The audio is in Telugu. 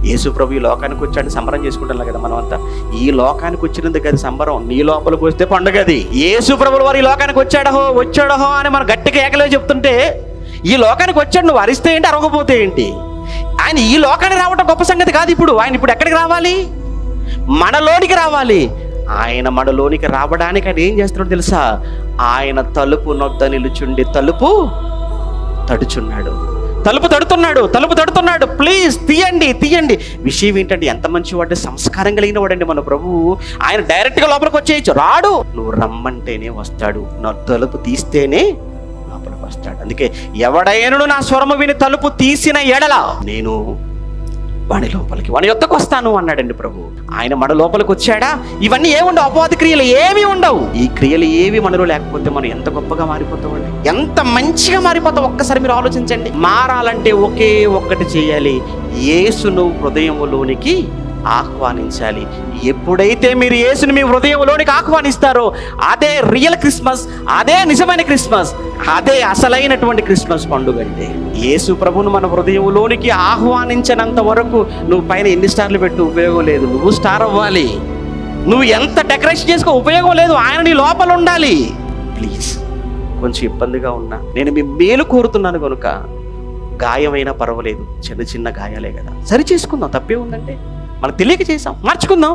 యేసు ప్రభు ఈ లోకానికి వచ్చాడు, సంబరం చేసుకుంటాం కదా మనం అంతా. ఈ లోకానికి వచ్చినందుకు అది సంబరం, నీ లోపలికి వస్తే పండుగ అది. యేసు ప్రభువు వారు ఈ లోకానికి వచ్చాడహో అని మనం గట్టిగా ఏకలే చెప్తుంటే, ఈ లోకానికి వచ్చాడు, నువ్వు అరిస్తే ఏంటి, అరవకపోతే ఏంటి? ఆయన ఈ లోకానికి రావటం గొప్ప సంగతి కాదు. ఆయన ఇప్పుడు ఎక్కడికి రావాలి? మనలోనికి రావాలి. ఆయన మనలోనికి రావడానికి ఆయన ఏం చేస్తున్నాడు తెలుసా? ఆయన తలుపు నొద్ద నిలుచుండి తలుపు తడుచున్నాడు. తలుపు తడుతున్నాడు. ప్లీజ్ తీయండి. విషయం ఏంటంటే, ఎంత మంచివాడు, సంస్కారం కలిగిన వాడండి మన ప్రభువు. ఆయన డైరెక్ట్గా లోపలికి వచ్చేయచ్చు, రాడు. నువ్వు రమ్మంటేనే వస్తాడు, నా తలుపు తీస్తేనే లోపలికి వస్తాడు. అందుకే ఎవడైనను నా స్వరము విని తలుపు తీసిన ఎడల నేను వాని యొద్దకు వస్తాను అన్నాడండి ప్రభు. ఆయన మన లోపలికి వచ్చాడా? ఇవన్నీ ఏముండవు, అపవాది క్రియలు ఏమీ ఉండవు. ఈ క్రియలు ఏవి మనలో లేకపోతే మనం ఎంత గొప్పగా మారిపోతామండి, ఎంత మంచిగా మారిపోతాం. ఒక్కసారి మీరు ఆలోచించండి. మారాలంటే ఒకే ఒక్కటి చేయాలి, యేసును హృదయంలోనికి ఆహ్వానించాలి. ఎప్పుడైతే మీరు యేసుని మీ హృదయంలోనికి ఆహ్వానిస్తారో అదే రియల్ క్రిస్మస్, అదే నిజమైన క్రిస్మస్, అదే అసలైనటువంటి క్రిస్మస్ పండుగ అండి. యేసు ప్రభువును మన హృదయంలోనికి ఆహ్వానించినంత వరకు నువ్వు పైన ఎన్ని స్టార్లు పెట్టు ఉపయోగం లేదు. నువ్వు స్టార్ అవ్వాలి. నువ్వు ఎంత డెకరేషన్ చేసుకో ఉపయోగం లేదు. ఆయన నీ లోపల ఉండాలి. ప్లీజ్, కొంచెం ఇబ్బందిగా ఉన్నా నేను మీ మేలు కోరుతున్నాను కనుక, గాయమైనా పర్వాలేదు, చిన్న గాయాలే కదా, సరి చేసుకుందాం. తప్పే ఉందంటే, మనం తెలియక చేసాం, మార్చుకుందాం.